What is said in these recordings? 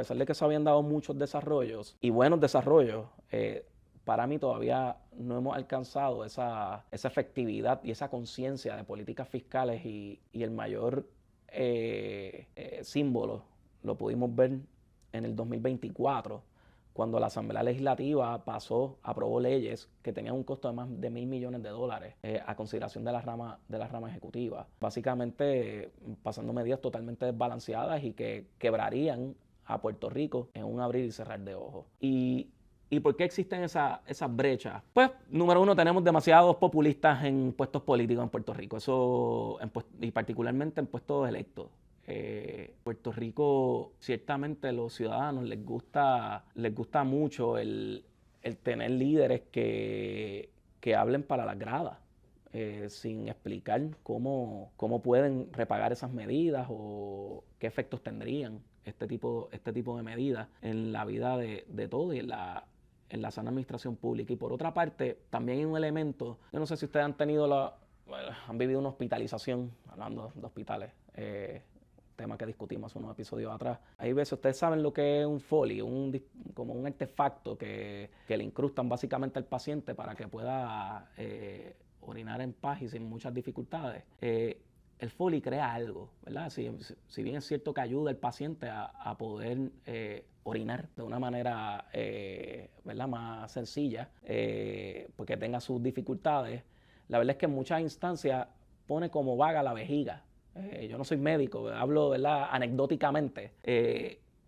pesar de que se habían dado muchos desarrollos y buenos desarrollos, para mí todavía no hemos alcanzado esa efectividad y esa conciencia de políticas fiscales y el mayor símbolo lo pudimos ver en el 2024, cuando la Asamblea Legislativa aprobó leyes que tenían un costo de más de $1.000 millones a consideración de la rama ejecutiva. Básicamente pasando medidas totalmente desbalanceadas y que quebrarían a Puerto Rico en un abrir y cerrar de ojos. ¿Y por qué existen esas brechas? Pues, número uno, tenemos demasiados populistas en puestos políticos en Puerto Rico, y particularmente en puestos electos. Puerto Rico, ciertamente los ciudadanos les gusta mucho el tener líderes que hablen para las gradas, sin explicar cómo pueden repagar esas medidas o qué efectos tendrían este tipo de medidas en la vida de todos y en la sana administración pública. Y por otra parte, también hay un elemento, yo no sé si ustedes han vivido una hospitalización, hablando de hospitales, tema que discutimos unos episodios atrás. Hay veces, ustedes saben lo que es un Foley, como un artefacto que le incrustan básicamente al paciente para que pueda orinar en paz y sin muchas dificultades. El Foley crea algo, ¿verdad? Si bien es cierto que ayuda al paciente a poder orinar de una manera ¿verdad? Más sencilla, porque tenga sus dificultades, la verdad es que en muchas instancias pone como vaga la vejiga. Yo no soy médico, hablo, ¿verdad?, anecdóticamente.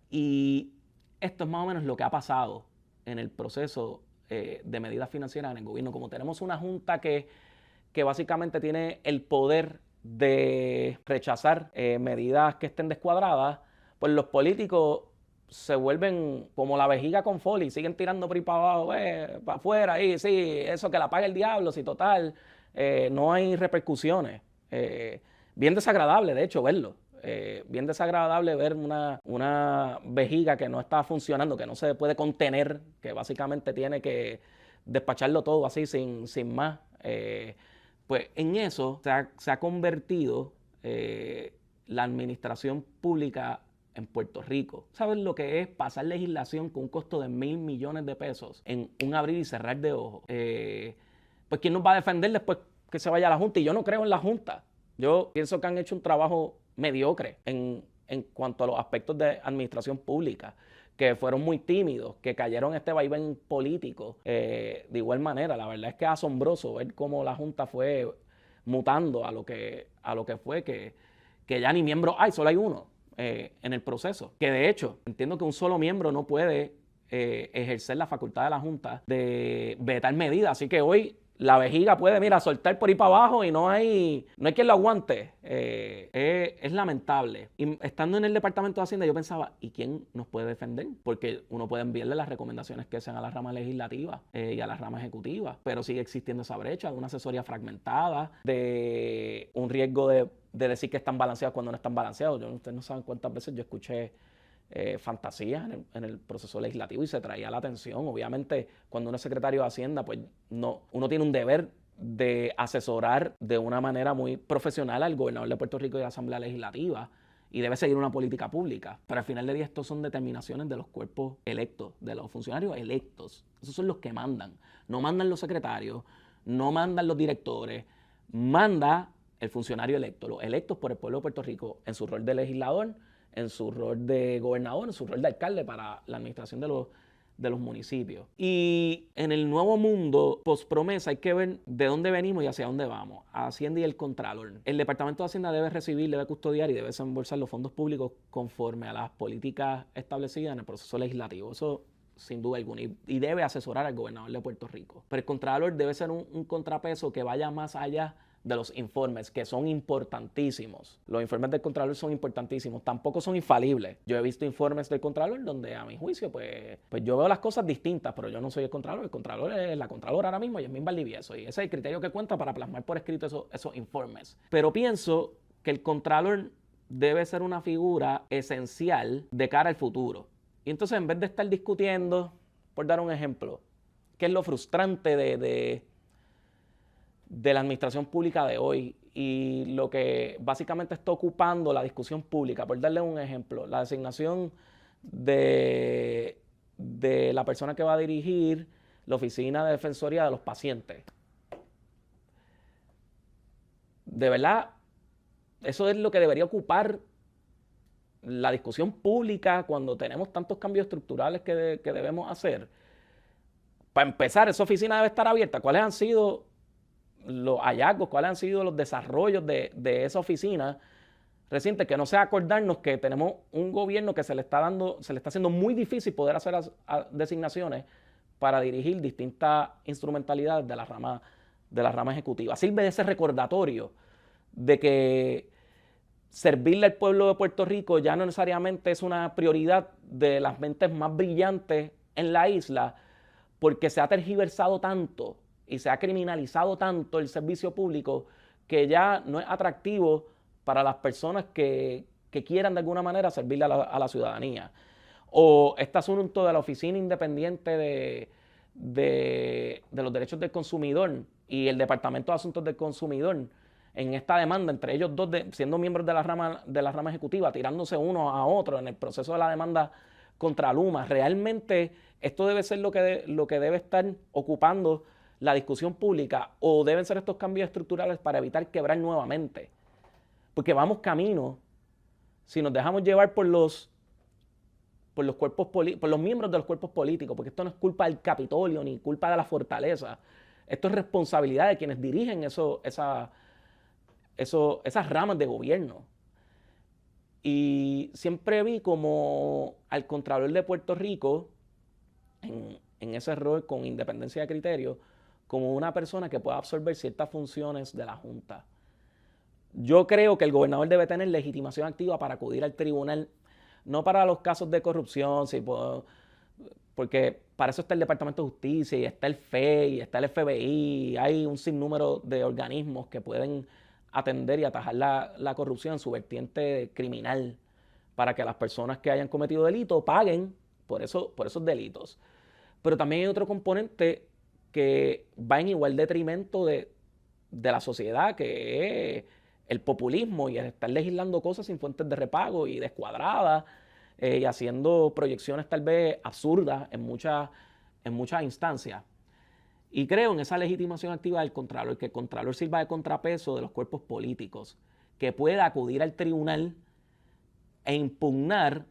Y esto es más o menos lo que ha pasado en el proceso de medidas financieras en el gobierno. Como tenemos una junta que básicamente tiene el poder de rechazar medidas que estén descuadradas, pues los políticos se vuelven como la vejiga con Foley, siguen tirando por ahí para abajo, para afuera, ahí, sí, eso que la pague el diablo, si total, no hay repercusiones. Bien desagradable, de hecho, verlo. Bien desagradable ver una vejiga que no está funcionando, que no se puede contener, que básicamente tiene que despacharlo todo así sin más. Pues en eso se ha convertido la administración pública en Puerto Rico. ¿Saben lo que es pasar legislación con un costo de $1.000 millones en un abrir y cerrar de ojos? Pues ¿quién nos va a defender después que se vaya a la Junta? Y yo no creo en la Junta. Yo pienso que han hecho un trabajo mediocre en cuanto a los aspectos de administración pública, que fueron muy tímidos, que cayeron en este vaivén político. De igual manera, la verdad es que es asombroso ver cómo la Junta fue mutando a lo que fue, que ya ni miembro hay, solo hay uno en el proceso. Que de hecho, entiendo que un solo miembro no puede ejercer la facultad de la Junta de vetar medidas. Así que hoy la vejiga puede, mira, soltar por ahí para abajo y no hay quien lo aguante. Es lamentable. Y estando en el Departamento de Hacienda, yo pensaba, ¿y quién nos puede defender? Porque uno puede enviarle las recomendaciones que sean a la rama legislativa y a la rama ejecutiva, pero sigue existiendo esa brecha de una asesoría fragmentada, de un riesgo de decir que están balanceados cuando no están balanceados. Ustedes no saben cuántas veces yo escuché fantasías en el proceso legislativo y se traía la atención. Obviamente, cuando uno es secretario de Hacienda, pues uno tiene un deber de asesorar de una manera muy profesional al gobernador de Puerto Rico y a la Asamblea Legislativa, y debe seguir una política pública. Pero al final del día, estos son determinaciones de los cuerpos electos, de los funcionarios electos. Esos son los que mandan. No mandan los secretarios, no mandan los directores, manda el funcionario electo, los electos por el pueblo de Puerto Rico en su rol de legislador, en su rol de gobernador, en su rol de alcalde para la administración de los municipios. Y en el nuevo mundo post-promesa hay que ver de dónde venimos y hacia dónde vamos. Hacienda y el Contralor. El Departamento de Hacienda debe recibir, debe custodiar y debe desembolsar los fondos públicos conforme a las políticas establecidas en el proceso legislativo. Eso sin duda alguna, y debe asesorar al gobernador de Puerto Rico. Pero el Contralor debe ser un contrapeso que vaya más allá de los informes, que son importantísimos. Los informes del Contralor son importantísimos, tampoco son infalibles. Yo he visto informes del Contralor donde, a mi juicio, pues yo veo las cosas distintas, pero yo no soy el Contralor es la Contralora ahora mismo, Yasmín Valdivieso, y ese es el criterio que cuenta para plasmar por escrito esos informes. Pero pienso que el Contralor debe ser una figura esencial de cara al futuro. Y entonces, en vez de estar discutiendo, por dar un ejemplo, qué es lo frustrante de la administración pública de hoy y lo que básicamente está ocupando la discusión pública, por darle un ejemplo, la designación de, de la persona que va a dirigir la Oficina de Defensoría de los Pacientes. De verdad, eso es lo que debería ocupar la discusión pública cuando tenemos tantos cambios estructurales que debemos hacer. Para empezar, esa oficina debe estar abierta. ¿Cuáles han sido los hallazgos, cuáles han sido los desarrollos de esa oficina reciente? Que no sea acordarnos que tenemos un gobierno que se le está haciendo muy difícil poder hacer designaciones para dirigir distintas instrumentalidades de la rama ejecutiva. Sirve de ese recordatorio de que servirle al pueblo de Puerto Rico ya no necesariamente es una prioridad de las mentes más brillantes en la isla, porque se ha tergiversado tanto y se ha criminalizado tanto el servicio público que ya no es atractivo para las personas que quieran de alguna manera servirle a la ciudadanía. O este asunto de la Oficina Independiente de los Derechos del Consumidor y el Departamento de Asuntos del Consumidor en esta demanda entre ellos dos, siendo miembros de la rama ejecutiva, tirándose uno a otro en el proceso de la demanda contra Luma. Realmente esto debe ser lo que debe estar ocupando la discusión pública, o deben ser estos cambios estructurales para evitar quebrar nuevamente. Porque vamos camino, si nos dejamos llevar por los miembros de los cuerpos políticos, porque esto no es culpa del Capitolio ni culpa de la fortaleza. Esto es responsabilidad de quienes dirigen esas ramas de gobierno. Y siempre vi como al Contralor de Puerto Rico, en ese rol con independencia de criterio, como una persona que pueda absorber ciertas funciones de la Junta. Yo creo que el gobernador debe tener legitimación activa para acudir al tribunal, no para los casos de corrupción, porque para eso está el Departamento de Justicia, y está el FEI, y está el FBI, hay un sinnúmero de organismos que pueden atender y atajar la corrupción en su vertiente criminal, para que las personas que hayan cometido delitos paguen por esos delitos. Pero también hay otro componente que va en igual detrimento de la sociedad, que es el populismo y el estar legislando cosas sin fuentes de repago y descuadradas, y haciendo proyecciones tal vez absurdas en muchas instancias. Y creo en esa legitimación activa del Contralor, que el Contralor sirva de contrapeso de los cuerpos políticos, que pueda acudir al tribunal e impugnar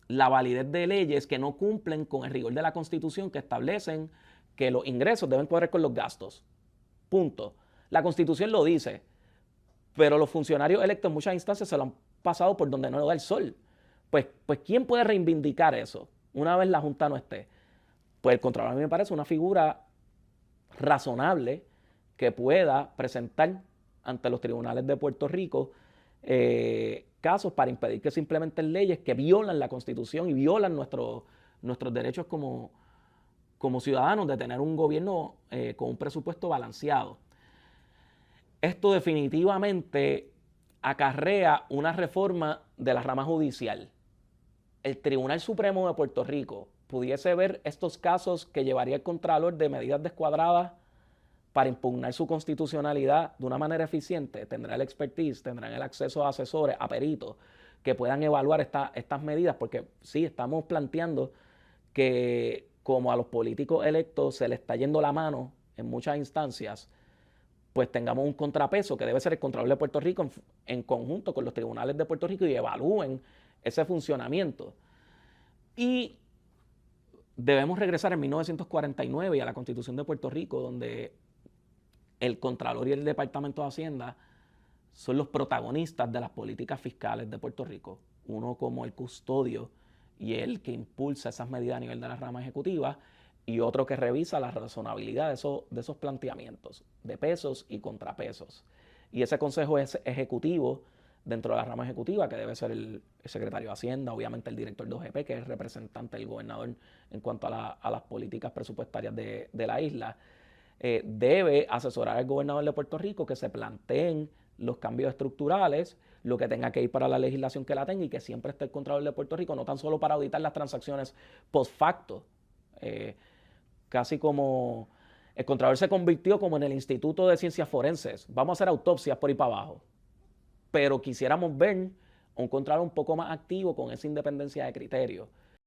la validez de leyes que no cumplen con el rigor de la Constitución, que establecen que los ingresos deben cuadrar con los gastos. Punto. La Constitución lo dice, pero los funcionarios electos en muchas instancias se lo han pasado por donde no da el sol. Pues ¿quién puede reivindicar eso una vez la Junta no esté? Pues el Contralor a mí me parece una figura razonable que pueda presentar ante los tribunales de Puerto Rico casos para impedir que se implementen leyes que violan la Constitución y violan nuestros derechos como ciudadanos de tener un gobierno con un presupuesto balanceado. Esto definitivamente acarrea una reforma de la rama judicial. El Tribunal Supremo de Puerto Rico pudiese ver estos casos que llevaría el Contralor de medidas descuadradas para impugnar su constitucionalidad de una manera eficiente. Tendrá el expertise, tendrán el acceso a asesores, a peritos que puedan evaluar estas medidas, porque sí, estamos planteando que como a los políticos electos se les está yendo la mano en muchas instancias, pues tengamos un contrapeso que debe ser el Contralor de Puerto Rico en conjunto con los tribunales de Puerto Rico y evalúen ese funcionamiento. Y debemos regresar en 1949 y a la Constitución de Puerto Rico, donde el Contralor y el Departamento de Hacienda son los protagonistas de las políticas fiscales de Puerto Rico. Uno como el custodio y el que impulsa esas medidas a nivel de la rama ejecutiva, y otro que revisa la razonabilidad de esos planteamientos de pesos y contrapesos. Y ese consejo ejecutivo dentro de la rama ejecutiva, que debe ser el secretario de Hacienda, obviamente el director de OGP, que es el representante del gobernador en cuanto a las políticas presupuestarias de la isla, debe asesorar al gobernador de Puerto Rico que se planteen los cambios estructurales, lo que tenga que ir para la legislación que la tenga, y que siempre esté el Contralor de Puerto Rico, no tan solo para auditar las transacciones post facto. Casi como el Contralor se convirtió como en el Instituto de Ciencias Forenses. Vamos a hacer autopsias por ahí para abajo. Pero quisiéramos ver un Contralor un poco más activo con esa independencia de criterio.